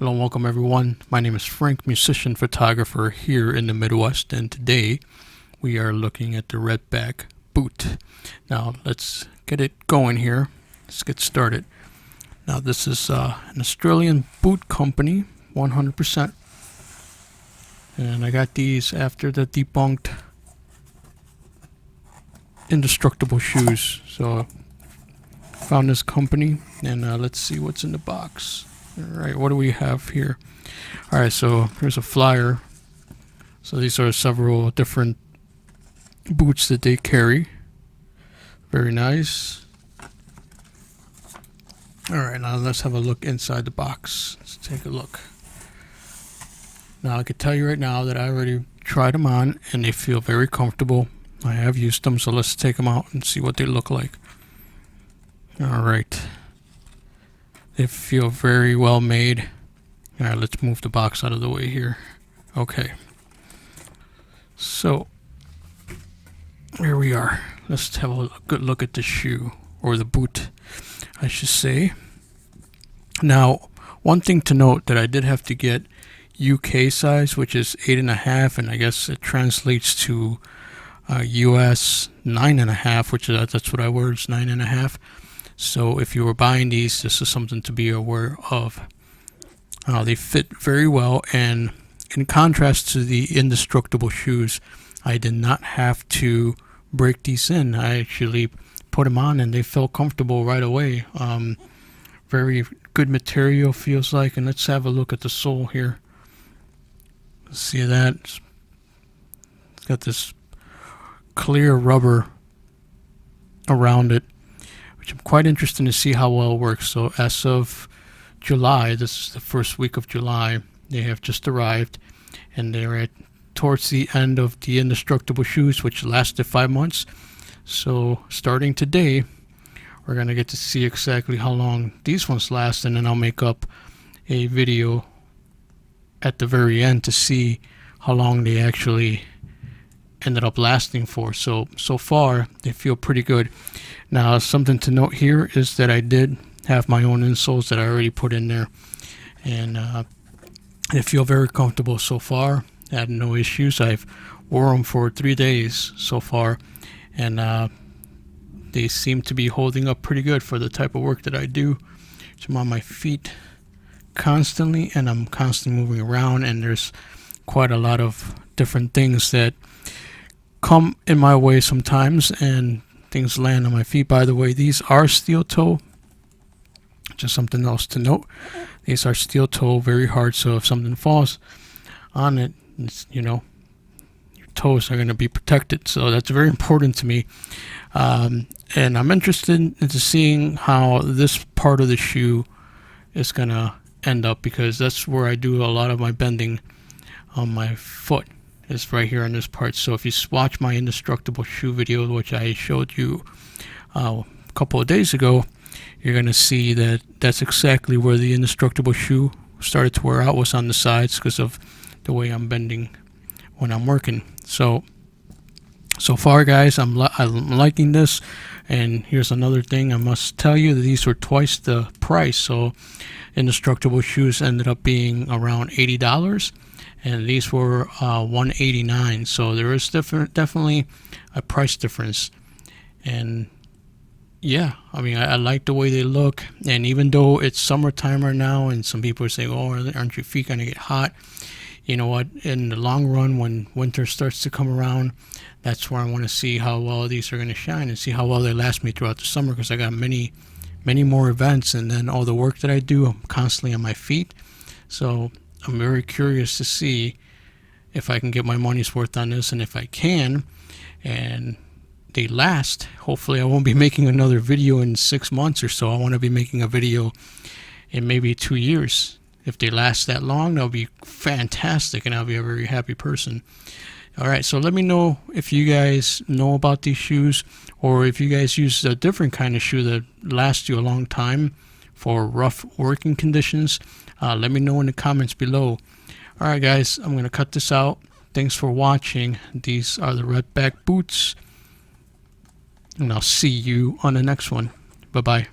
Hello and welcome everyone. My name is Frank, musician photographer here in the Midwest, and today we are looking at the Redback boot. Now let's get it going here. Let's get started. Now this is an Australian boot company, 100%. And I got these after the debunked Indestructible shoes. So found this company, and let's see what's in the box. Alright, what do we have here? Alright, so here's a flyer. So these are several different boots that they carry. Very nice. Alright, now let's have a look inside the box. Let's take a look. Now I can tell you right now that I already tried them on and they feel very comfortable. I have used them, so let's take them out and see what they look like. Alright. They feel very well made. Alright, let's move the box out of the way here. Okay. So, here we are. Let's have a good look at the shoe, or the boot, I should say. Now, one thing to note that I did have to get UK size, which is 8.5, and I guess it translates to US 9.5, which is, that's what I wear, is 9.5. So if you were buying these, this is something to be aware of. They fit very well, and in contrast to the Indestructible shoes, I did not have to break these in. I actually put them on and they felt comfortable right away. Very good material, feels like. And let's have a look at the sole here. See that? It's got this clear rubber around it, which I'm quite interested to see how well it works. So as of July, this is the first week of July, they have just arrived, and they're towards the end of the Indestructible shoes, which lasted 5 months. So starting today, we're going to get to see exactly how long these ones last, and then I'll make up a video at the very end to see how long they actually ended up lasting for. So far they feel pretty good. Now something to note here is that I did have my own insoles that I already put in there, and they feel very comfortable so far. I had no issues. I've wore them for 3 days so far, and they seem to be holding up pretty good for the type of work that I do. So I'm on my feet constantly, and I'm constantly moving around, and there's quite a lot of different things that come in my way sometimes, and things land on my feet. By the way, these are steel toe. Just something else to note. These are steel toe, very hard, so if something falls on it, it's, you know, your toes are going to be protected. So that's very important to me. And I'm interested into seeing how this part of the shoe is going to end up, because that's where I do a lot of my bending on my foot. It's right here on this part. So if you watch my Indestructible shoe video, which I showed you a couple of days ago, you're going to see that that's exactly where the Indestructible shoe started to wear out, was on the sides, because of the way I'm bending when I'm working. So far, guys, I'm liking this. And here's another thing I must tell you, that these were twice the price. So Indestructible shoes ended up being around $80. And these were $189, so there is definitely a price difference. And yeah, I mean, I like the way they look. And even though it's summertime right now, and some people are saying, "Oh, aren't your feet gonna get hot?" You know what? In the long run, when winter starts to come around, that's where I want to see how well these are gonna shine and see how well they last me throughout the summer. Because I got many more events, and then all the work that I do, I'm constantly on my feet. So I'm very curious to see if I can get my money's worth on this, and if I can, and they last, hopefully I won't be making another video in 6 months or so. I want to be making a video in maybe 2 years. If they last that long, that'll be fantastic, and I'll be a very happy person. Alright, so let me know if you guys know about these shoes, or if you guys use a different kind of shoe that lasts you a long time for rough working conditions. Let me know in the comments below. Alright guys, I'm going to cut this out. Thanks for watching. These are the Redback boots, and I'll see you on the next one. Bye bye.